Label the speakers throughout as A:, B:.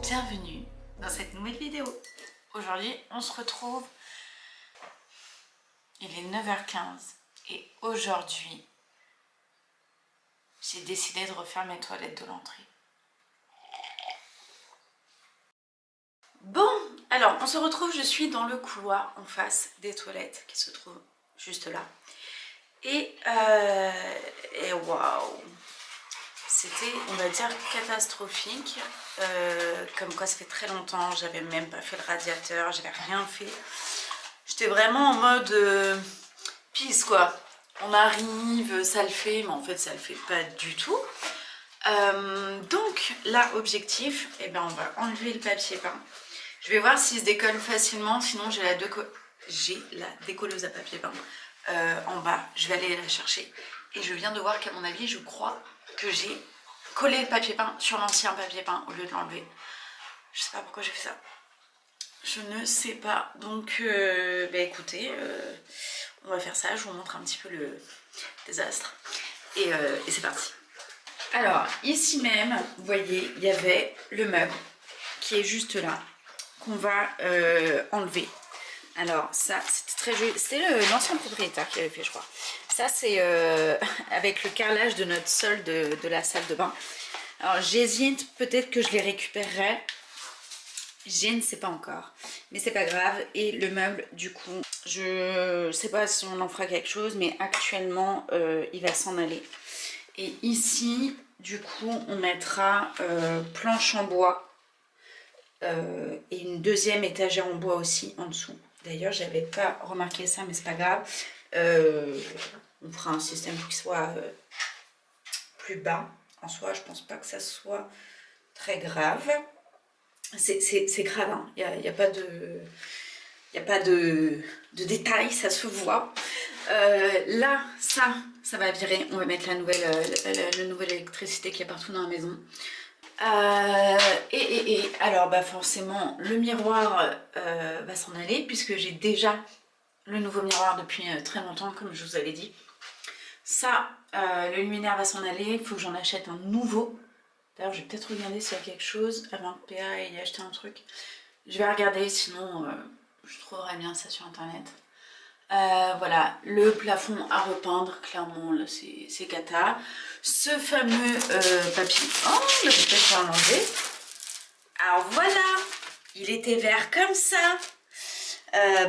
A: Bienvenue dans cette nouvelle vidéo. Aujourd'hui, on se retrouve. Il est 9h15 et aujourd'hui, j'ai décidé de refaire mes toilettes de l'entrée. Bon, alors on se retrouve, je suis dans le couloir en face des toilettes qui se trouvent juste là. Et waouh! C'était, on va dire, catastrophique. Comme quoi, ça fait très longtemps, j'avais même pas fait le radiateur, j'avais rien fait. J'étais vraiment en mode pisse quoi. On arrive, ça le fait, mais en fait, ça le fait pas du tout. Donc, là, objectif, eh ben, on va enlever le papier peint. Je vais voir s'il se décolle facilement, sinon j'ai la décolleuse à papier peint en bas. Je vais aller la chercher. Et je viens de voir qu'à mon avis, je crois que j'ai collé le papier peint sur l'ancien papier peint au lieu de l'enlever. Je sais pas pourquoi j'ai fait ça. Je ne sais pas. Donc, bah écoutez, on va faire ça. Je vous montre un petit peu le désastre. Et c'est parti. Alors, ici même, vous voyez, il y avait le meuble qui est juste là, qu'on va enlever. Alors, ça, c'était très joli. C'était l'ancien propriétaire qui avait fait, je crois. Ça, c'est avec le carrelage de notre sol de la salle de bain. Alors, j'hésite, peut-être que je les récupérerai. Je ne sais pas encore. Mais c'est pas grave. Et le meuble, du coup, je sais pas si on en fera quelque chose, mais actuellement, il va s'en aller. Et ici, du coup, on mettra planche en bois. Et une deuxième étagère en bois aussi en dessous. D'ailleurs, j'avais pas remarqué ça, mais c'est pas grave. On fera un système pour qu'il soit plus bas. En soi, je pense pas que ça soit très grave. C'est grave, hein. Il n'y a pas de détails, ça se voit. Là, ça va virer. On va mettre la nouvelle électricité qu'il y a partout dans la maison. Alors bah forcément le miroir va s'en aller puisque j'ai déjà le nouveau miroir depuis très longtemps, comme je vous avais dit. Ça, le luminaire va s'en aller, il faut que j'en achète un nouveau. D'ailleurs, je vais peut-être regarder s'il y a quelque chose avant que PA ait acheté un truc. Je vais regarder, sinon je trouverai bien ça sur internet. Voilà, le plafond à repeindre, clairement, là c'est cata. Ce fameux papier. Oh, je vais peut-être l'enlever. Alors voilà, il était vert comme ça.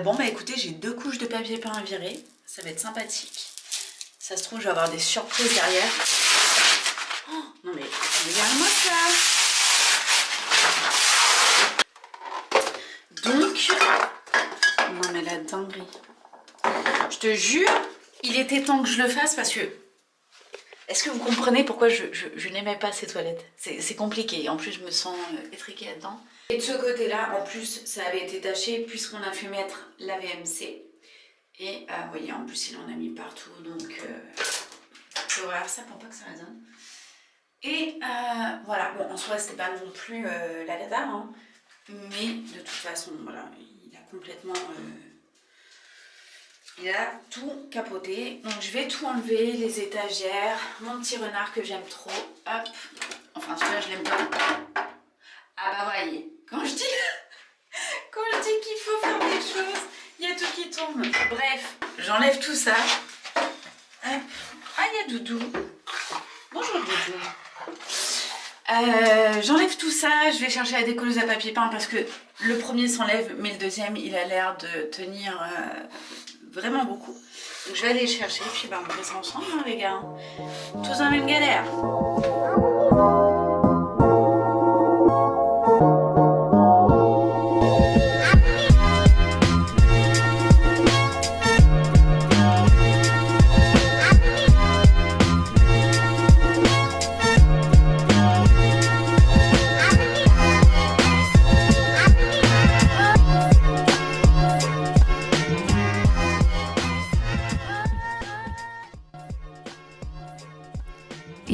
A: Bon, bah écoutez, j'ai 2 couches de papier peint à virer. Ça va être sympathique. Ça se trouve, je vais avoir des surprises derrière. Oh, non mais, regarde-moi ça. Donc, non mais la dinguerie. Je te jure, il était temps que je le fasse parce que... Est-ce que vous comprenez pourquoi je n'aimais pas ces toilettes? C'est compliqué. En plus, je me sens étriquée là-dedans. Et de ce côté-là, en plus, ça avait été taché puisqu'on a fait mettre la VMC. Et vous voyez, en plus, il en a mis partout. Donc, je regarde ça pour pas que ça résonne. Et voilà. Bon, en soi, c'était pas non plus la cata, hein. Mais de toute façon, voilà, il a complètement... il a tout capoté. Donc je vais tout enlever, les étagères, mon petit renard que j'aime trop. Hop. Enfin celui-là je l'aime pas. Ah bah voyez, quand je dis qu'il faut faire des choses, il y a tout qui tombe. Bref, j'enlève tout ça. Hop. Ah, il y a Doudou. Bonjour Doudou. J'enlève tout ça, je vais chercher la décolleuse à papier peint parce que le premier s'enlève, mais le deuxième il a l'air de tenir vraiment beaucoup. Donc je vais aller le chercher, puis bah, on fait ça ensemble hein, les gars. Tous dans la même galère.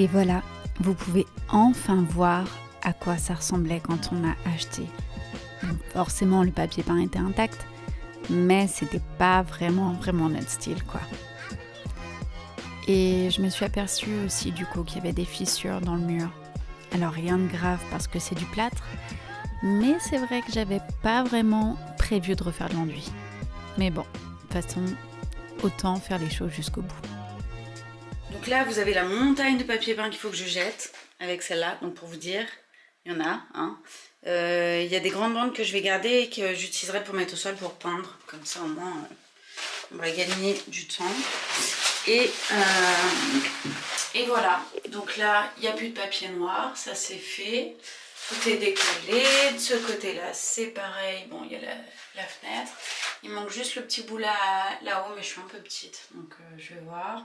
B: Et voilà, vous pouvez enfin voir à quoi ça ressemblait quand on a acheté. Donc forcément, le papier peint était intact, mais c'était pas vraiment notre style, quoi. Et je me suis aperçue aussi du coup qu'il y avait des fissures dans le mur. Alors rien de grave parce que c'est du plâtre, mais c'est vrai que j'avais pas vraiment prévu de refaire de l'enduit. Mais bon, de toute façon, autant faire les choses jusqu'au bout.
A: Donc là, vous avez la montagne de papier peint qu'il faut que je jette avec celle-là. Donc pour vous dire, il y en a. Hein. Il y a des grandes bandes que je vais garder et que j'utiliserai pour mettre au sol pour peindre. Comme ça, au moins, on va gagner du temps. Et voilà. Donc là, il n'y a plus de papier noir. Ça, c'est fait. Tout est décollé. De ce côté-là, c'est pareil. Bon, il y a la fenêtre. Il manque juste le petit bout là-haut, mais je suis un peu petite. Donc, je vais voir.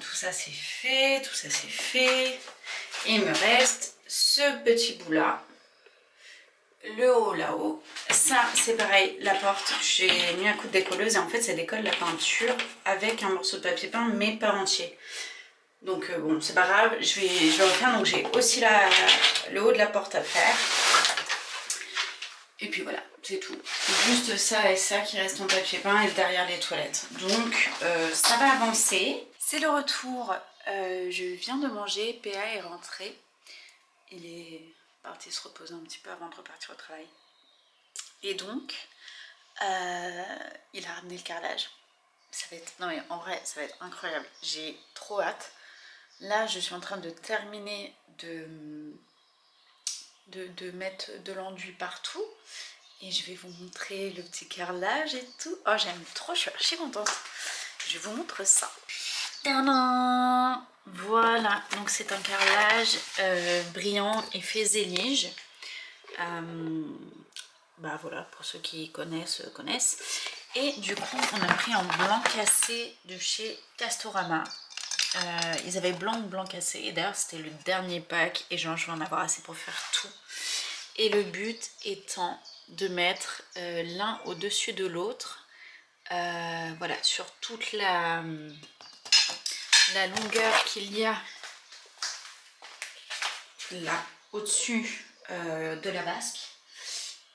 A: Tout ça c'est fait, tout ça c'est fait. Et il me reste ce petit bout là, le haut là-haut. Ça c'est pareil, la porte, j'ai mis un coup de décolleuse et en fait ça décolle la peinture avec un morceau de papier peint mais pas entier. Donc bon c'est pas grave, je vais refaire. Donc j'ai aussi le haut de la porte à faire. Et puis voilà, c'est tout. Juste ça et ça qui reste en papier peint et derrière les toilettes. Donc ça va avancer. C'est le retour. Je viens de manger, PA est rentré. Il est parti se reposer un petit peu avant de repartir au travail. Et donc, il a ramené le carrelage. Ça va être, non mais en vrai, ça va être incroyable. J'ai trop hâte. Là, je suis en train de terminer de mettre de l'enduit partout. Et je vais vous montrer le petit carrelage et tout. Oh, j'aime trop, je suis archi contente. Je vous montre ça. Tadam! Voilà, donc c'est un carrelage brillant et fait zélige. Bah voilà, pour ceux qui connaissent. Et du coup, on a pris en blanc cassé de chez Castorama. Ils avaient blanc ou blanc cassé. Et d'ailleurs, c'était le dernier pack. Et genre, je vais en avoir assez pour faire tout. Et le but étant de mettre l'un au-dessus de l'autre. Voilà, sur toute la longueur qu'il y a là, au-dessus de la vasque.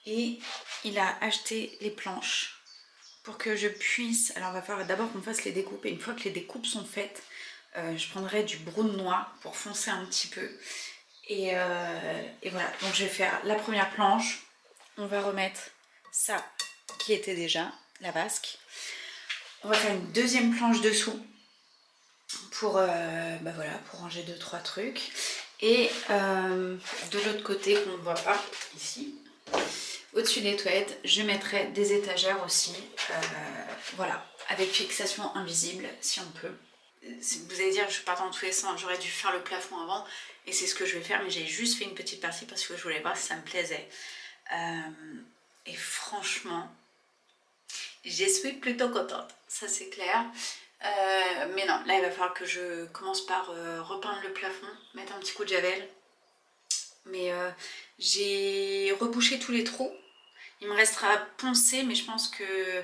A: Et il a acheté les planches pour que je puisse... Alors, il va falloir d'abord qu'on fasse les découpes. Et une fois que les découpes sont faites, je prendrai du brown noir pour foncer un petit peu. Et voilà, donc je vais faire la première planche. On va remettre ça qui était déjà la vasque. On va faire une deuxième planche dessous pour, bah voilà, pour ranger 2-3 trucs. Et de l'autre côté qu'on ne voit pas ici, au-dessus des toilettes, je mettrai des étagères aussi. Voilà, avec fixation invisible si on peut. Vous allez dire, je pars dans tous les sens, j'aurais dû faire le plafond avant. Et c'est ce que je vais faire, mais j'ai juste fait une petite partie parce que je voulais voir si ça me plaisait. Et franchement, je suis plutôt contente, ça c'est clair. Mais non, là il va falloir que je commence par repeindre le plafond, mettre un petit coup de javel. Mais j'ai rebouché tous les trous. Il me restera à poncer, mais je pense que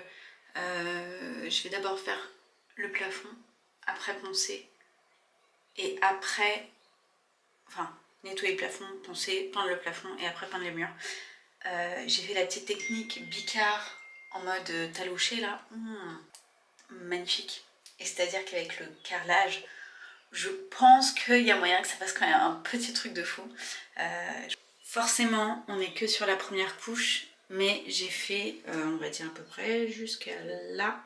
A: je vais d'abord faire le plafond, après poncer. Et après, enfin, nettoyer le plafond, poncer, peindre le plafond et après peindre les murs. J'ai fait la petite technique bicart en mode talouché là. Magnifique. Et c'est-à-dire qu'avec le carrelage, je pense qu'il y a moyen que ça fasse quand même un petit truc de fou. Forcément, on n'est que sur la première couche, mais j'ai fait, on va dire à peu près jusqu'à là,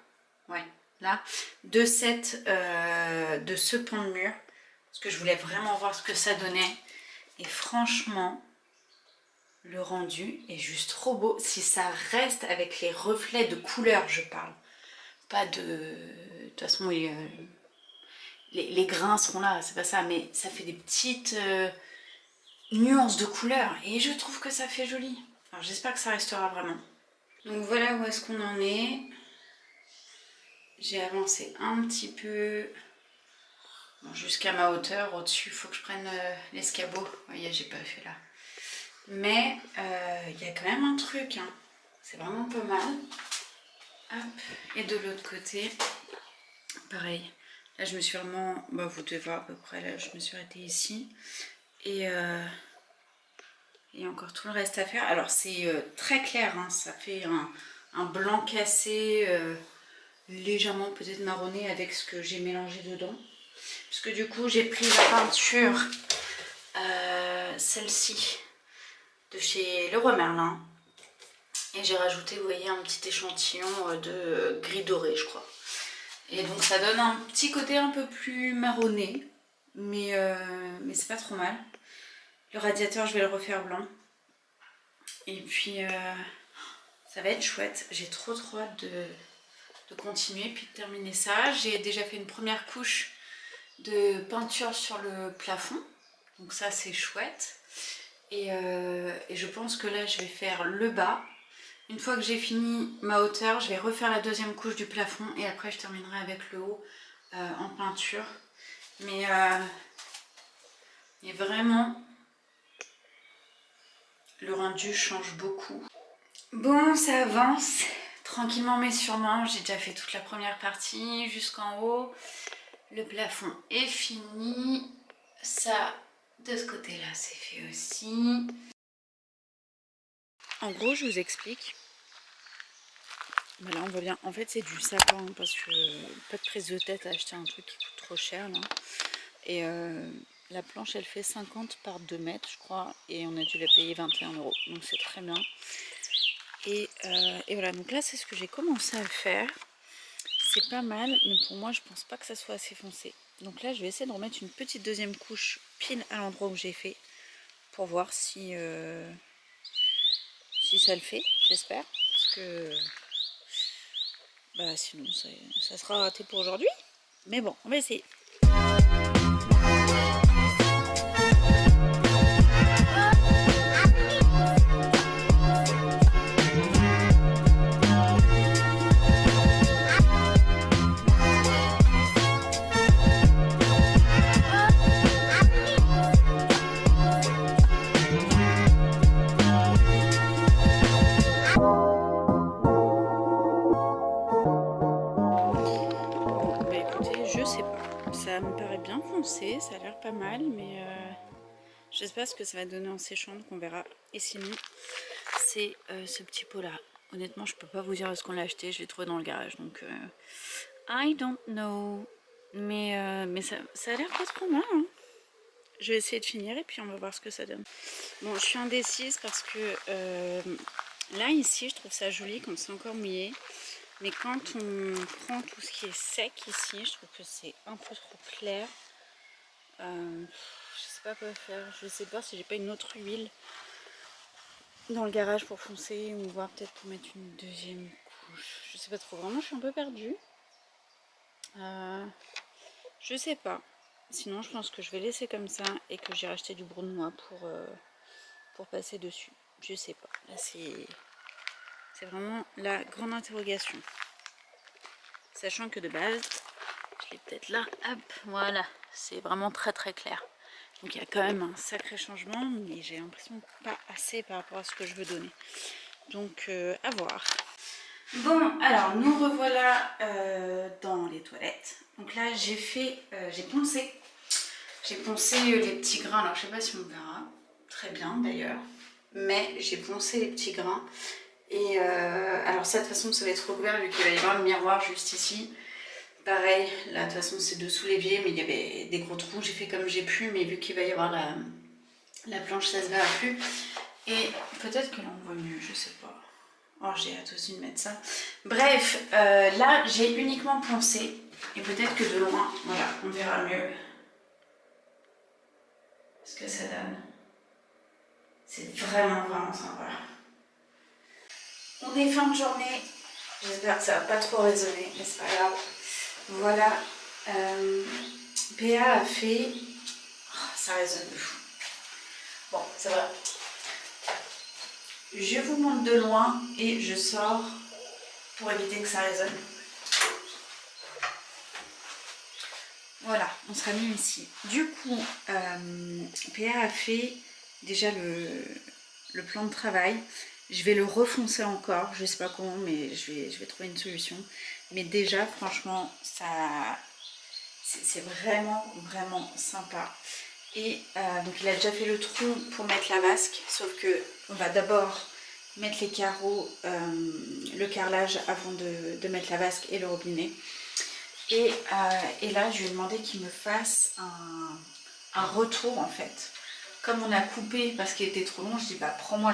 A: ouais, là, de ce pan de mur, parce que je voulais vraiment voir ce que ça donnait. Et franchement, le rendu est juste trop beau. Si ça reste avec les reflets de couleur, je parle. Pas de... De toute façon, les grains seront là, c'est pas ça. Mais ça fait des petites nuances de couleur. Et je trouve que ça fait joli. Alors j'espère que ça restera vraiment. Donc voilà où est-ce qu'on en est. J'ai avancé un petit peu... Bon, jusqu'à ma hauteur. Au-dessus, il faut que je prenne l'escabeau. Vous voyez, j'ai pas fait là. Mais il y a quand même un truc, hein. C'est vraiment pas mal. Hop. Et de l'autre côté, pareil, Là, je me suis vraiment... Bah, vous devez voir à peu près, là, je me suis arrêtée ici. Et il y a encore tout le reste à faire. Alors, c'est très clair, hein, ça fait un blanc cassé, légèrement peut-être marronné avec ce que j'ai mélangé dedans. Parce que du coup, j'ai pris la peinture, celle-ci, de chez Leroy Merlin. Et j'ai rajouté, vous voyez, un petit échantillon de gris doré, je crois. Et donc ça donne un petit côté un peu plus marronné, mais c'est pas trop mal. Le radiateur, je vais le refaire blanc. Et puis ça va être chouette. J'ai trop hâte de continuer puis de terminer ça. J'ai déjà fait une première couche de peinture sur le plafond. Donc ça, c'est chouette. Et je pense que là, je vais faire le bas. Une fois que j'ai fini ma hauteur, je vais refaire la deuxième couche du plafond et après je terminerai avec le haut en peinture. Mais vraiment, le rendu change beaucoup. Bon, ça avance tranquillement mais sûrement. J'ai déjà fait toute la première partie jusqu'en haut. Le plafond est fini. Ça, de ce côté-là, c'est fait aussi. En gros, je vous explique. Bah là on voit bien, en fait c'est du sapin parce que pas de prise de tête à acheter un truc qui coûte trop cher là. Et la planche elle fait 50 par 2 mètres je crois et on a dû la payer 21 €, donc c'est très bien. Et voilà, donc là c'est ce que j'ai commencé à faire. C'est pas mal, mais pour moi je pense pas que ça soit assez foncé. Donc là je vais essayer de remettre une petite deuxième couche pile à l'endroit où j'ai fait pour voir si ça le fait, j'espère. Parce que bah sinon ça sera raté pour aujourd'hui. Mais bon, on va essayer. Ça me paraît bien foncé, ça a l'air pas mal, mais j'espère ce que ça va donner en séchant, donc on verra. Et sinon, c'est ce petit pot là. Honnêtement, je peux pas vous dire où est-ce qu'on l'a acheté, je l'ai trouvé dans le garage, donc I don't know. Mais ça a l'air pas trop mal, hein. Je vais essayer de finir et puis on va voir ce que ça donne. Bon, je suis indécise parce que là, ici, je trouve ça joli quand c'est encore mouillé. Mais quand on prend tout ce qui est sec ici, je trouve que c'est un peu trop clair. Je sais pas quoi faire. Je sais pas si j'ai pas une autre huile dans le garage pour foncer ou voir peut-être pour mettre une deuxième couche. Je sais pas trop. Vraiment, je suis un peu perdue. Je sais pas. Sinon, je pense que je vais laisser comme ça et que j'ai racheté du brunois pour passer dessus. Je sais pas. Là, c'est vraiment la grande interrogation. Sachant que de base, je l'ai peut-être là, hop, voilà, c'est vraiment très très clair. Donc il y a quand même un sacré changement, mais j'ai l'impression pas assez par rapport à ce que je veux donner. Donc à voir. Bon, alors nous revoilà dans les toilettes. Donc là j'ai poncé. J'ai poncé les petits grains, alors je sais pas si on verra très bien d'ailleurs, mais j'ai poncé les petits grains. Et alors ça de toute façon ça va être recouvert vu qu'il va y avoir le miroir juste ici. Pareil, là de toute façon c'est dessous l'évier, mais il y avait des gros trous, j'ai fait comme j'ai pu, mais vu qu'il va y avoir la planche, ça se verra plus. Et peut-être que là on voit mieux, je sais pas. Oh, j'ai hâte aussi de mettre ça. Bref, là j'ai uniquement poncé, et peut-être que de loin, voilà, on verra mieux ce que ça donne. C'est vraiment vraiment sympa. On est fin de journée, j'espère que ça va pas trop résonner, mais c'est pas grave. Voilà, PA a fait... Oh, ça résonne de fou. Bon, ça va. Je vous montre de loin et je sors pour éviter que ça résonne. Voilà, on sera mieux ici. Du coup, PA a fait déjà le plan de travail. Je vais le refoncer encore, je sais pas comment, mais je vais trouver une solution. Mais déjà, franchement, ça C'est vraiment, vraiment sympa. Et donc il a déjà fait le trou pour mettre la vasque, sauf que on va d'abord mettre les carreaux, le carrelage avant de mettre la vasque et le robinet. Et là, je lui ai demandé qu'il me fasse un retour en fait. Comme on a coupé parce qu'il était trop long, je dis bah prends-moi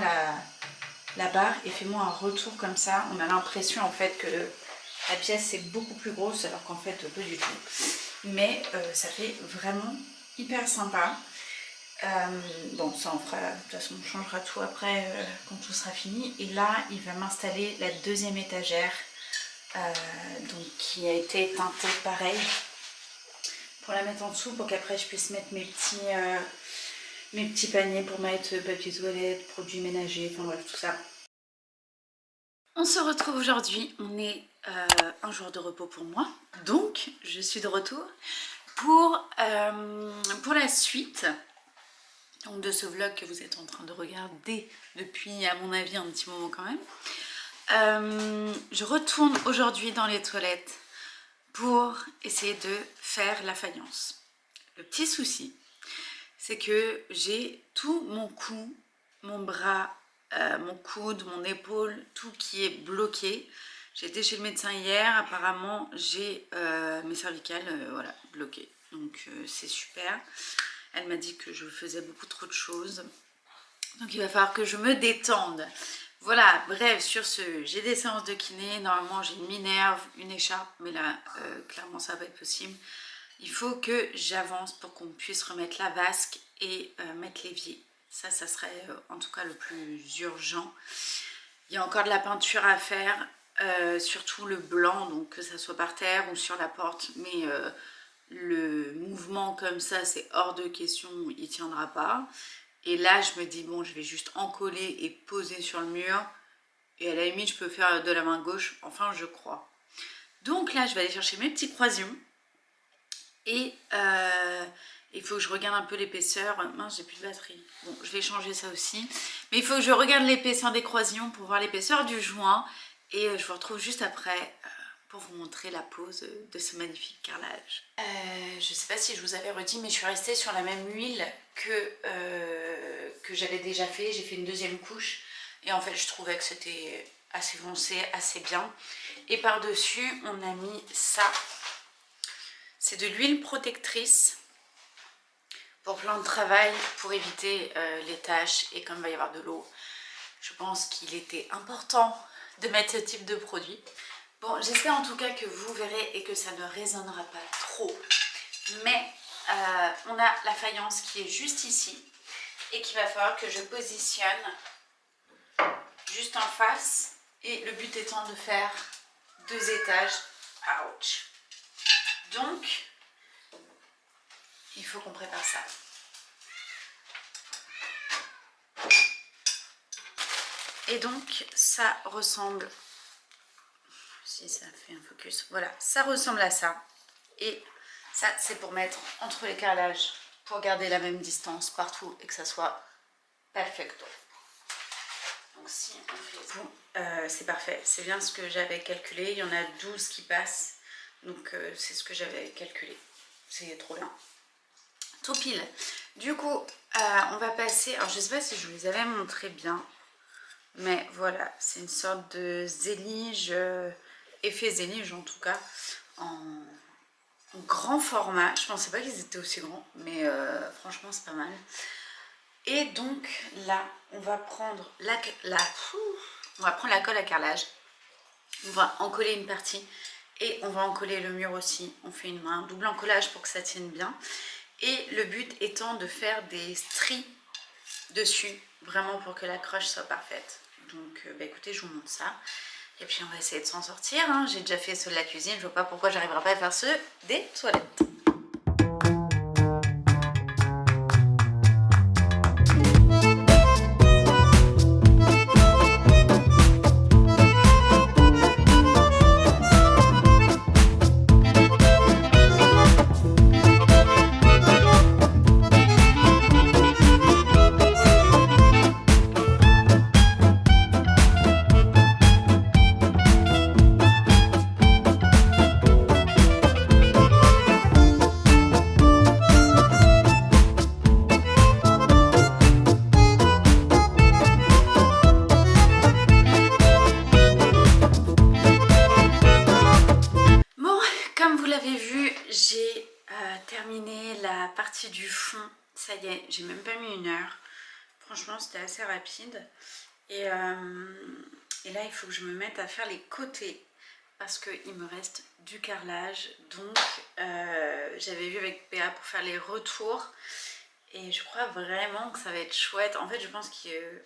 A: la barre et fais-moi un retour comme ça. On a l'impression en fait que la pièce est beaucoup plus grosse alors qu'en fait pas du tout. Mais ça fait vraiment hyper sympa. Bon, ça on fera, de toute façon on changera tout après quand tout sera fini. Et là, il va m'installer la deuxième étagère, donc qui a été teintée pareil, pour la mettre en dessous pour qu'après je puisse mettre mes petits paniers pour mettre papier toilette, produits ménagers, enfin bref tout ça. On se retrouve aujourd'hui, on est un jour de repos pour moi, donc je suis de retour pour la suite donc, de ce vlog que vous êtes en train de regarder depuis à mon avis un petit moment quand même. Je retourne aujourd'hui dans les toilettes pour essayer de faire la faïence. Le petit souci, c'est que j'ai tout mon cou, mon bras, mon coude, mon épaule, tout qui est bloqué. J'ai été chez le médecin hier, apparemment j'ai mes cervicales voilà, bloquées. Donc c'est super. Elle m'a dit que je faisais beaucoup trop de choses. Donc il va falloir que je me détende. Voilà, bref, sur ce, j'ai des séances de kiné. Normalement j'ai une minerve, une écharpe, mais là clairement ça va pas être possible. Il faut que j'avance pour qu'on puisse remettre la vasque et mettre l'évier. Ça serait en tout cas le plus urgent. Il y a encore de la peinture à faire, surtout le blanc, donc que ça soit par terre ou sur la porte. Mais le mouvement comme ça, c'est hors de question, il tiendra pas. Et là, je me dis, bon, je vais juste encoller et poser sur le mur. Et à la limite, je peux faire de la main gauche, enfin, je crois. Donc là, je vais aller chercher mes petits croisillons. Et il faut que je regarde un peu l'épaisseur. Mince, j'ai plus de batterie. Bon, je vais changer ça aussi. Mais il faut que je regarde l'épaisseur des croisillons pour voir l'épaisseur du joint. Et je vous retrouve juste après pour vous montrer la pose de ce magnifique carrelage. Je ne sais pas si je vous avais redit, mais je suis restée sur la même huile que j'avais déjà fait. J'ai fait une deuxième couche. Et en fait, je trouvais que c'était assez foncé, assez bien. Et par-dessus, on a mis ça. C'est de l'huile protectrice pour plan de travail, pour éviter les taches. Et comme il va y avoir de l'eau, je pense qu'il était important de mettre ce type de produit. Bon, j'espère en tout cas que vous verrez et que ça ne résonnera pas trop. Mais on a la faïence qui est juste ici et qu'il va falloir que je positionne juste en face. Et le but étant de faire 2 étages. Ouch! Donc, il faut qu'on prépare ça. Et donc, ça ressemble, si ça fait un focus, voilà, ça ressemble à ça. Et ça, c'est pour mettre entre les carrelages, pour garder la même distance partout et que ça soit perfecto. Donc, si on fait bon, c'est parfait, c'est bien ce que j'avais calculé. Il y en a 12 qui passent. Donc c'est ce que j'avais calculé, c'est trop bien, tout pile. Du coup on va passer, alors je sais pas si je vous les avais montré bien, mais voilà, c'est une sorte de zélige, effet zélige en tout cas, en grand format. Je pensais pas qu'ils étaient aussi grands, mais franchement c'est pas mal. Et donc là on va prendre la colle à carrelage, on va en coller une partie. Et on va encoller le mur aussi. On fait un double encollage pour que ça tienne bien. Et le but étant de faire des stries dessus, vraiment pour que l'accroche soit parfaite. Donc bah écoutez, je vous montre ça. Et puis on va essayer de s'en sortir. Hein. J'ai déjà fait ceux de la cuisine. Je vois pas pourquoi j'arriverai pas à faire ceux des toilettes. partie du fond. Ça y est, j'ai même pas mis 1 heure. Franchement, c'était assez rapide. Et là, il faut que je me mette à faire les côtés. Parce qu'il me reste du carrelage. Donc, j'avais vu avec PA pour faire les retours. Et je crois vraiment que ça va être chouette. En fait, je pense que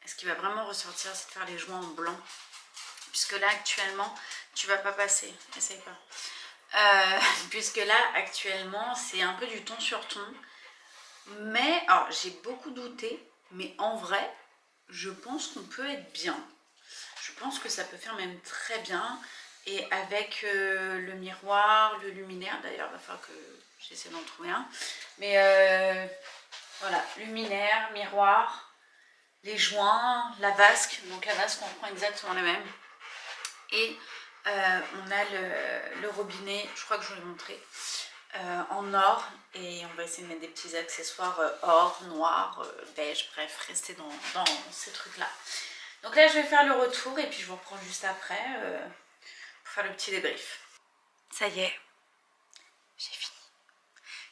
A: ce qui va vraiment ressortir, c'est de faire les joints en blanc. Puisque là, actuellement, tu vas pas passer. Essaye pas. Puisque là, actuellement, c'est un peu du ton sur ton. Mais, alors, j'ai beaucoup douté. Mais en vrai, je pense qu'on peut être bien. Je pense que ça peut faire même très bien. Et avec le miroir, le luminaire, d'ailleurs, il va falloir que j'essaie d'en trouver un. Mais voilà, luminaire, miroir, les joints, la vasque. Donc la vasque, on prend exactement la même. Et on a le robinet, je crois que je vous l'ai montré, en or. Et on va essayer de mettre des petits accessoires or, noir, beige, bref, rester dans ces trucs-là. Donc là, je vais faire le retour et puis je vous reprends juste après pour faire le petit débrief. Ça y est, j'ai fini.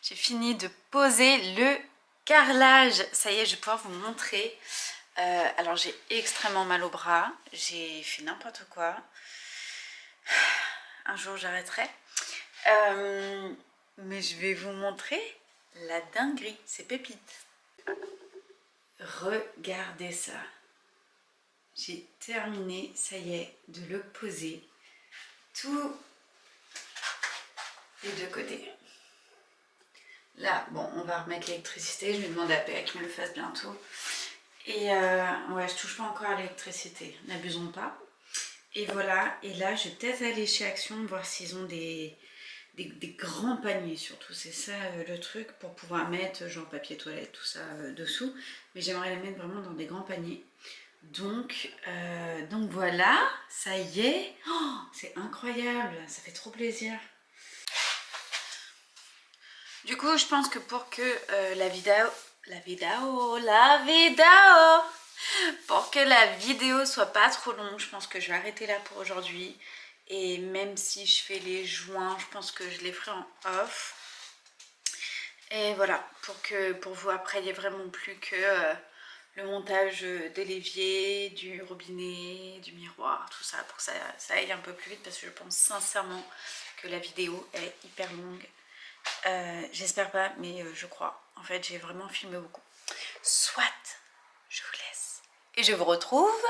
A: J'ai fini de poser le carrelage. Ça y est, je vais pouvoir vous montrer. Alors, j'ai extrêmement mal au bras. J'ai fait n'importe quoi. Un jour, j'arrêterai. Mais je vais vous montrer la dinguerie. C'est pépite. Regardez ça. J'ai terminé, ça y est, de le poser. Tous les deux côtés. Là, bon, on va remettre l'électricité. Je vais demander à PA qu'il me le fasse bientôt. Et ouais, je touche pas encore à l'électricité. N'abusons pas. Et voilà. Et là, je vais peut-être aller chez Action voir s'ils ont des grands paniers surtout. C'est ça le truc pour pouvoir mettre genre papier toilette, tout ça dessous. Mais j'aimerais les mettre vraiment dans des grands paniers. Donc voilà, ça y est. Oh, c'est incroyable. Ça fait trop plaisir. Du coup, je pense que pour que pour que la vidéo soit pas trop longue, je pense que je vais arrêter là pour aujourd'hui. Et même si je fais les joints, je pense que je les ferai en off. Et voilà, pour vous après, il n'y ait vraiment plus que le montage de l'évier, du robinet, du miroir, tout ça, pour que ça aille un peu plus vite parce que je pense sincèrement que la vidéo est hyper longue. J'espère pas, mais je crois. En fait, j'ai vraiment filmé beaucoup. Soit, je vous laisse. Et je vous retrouve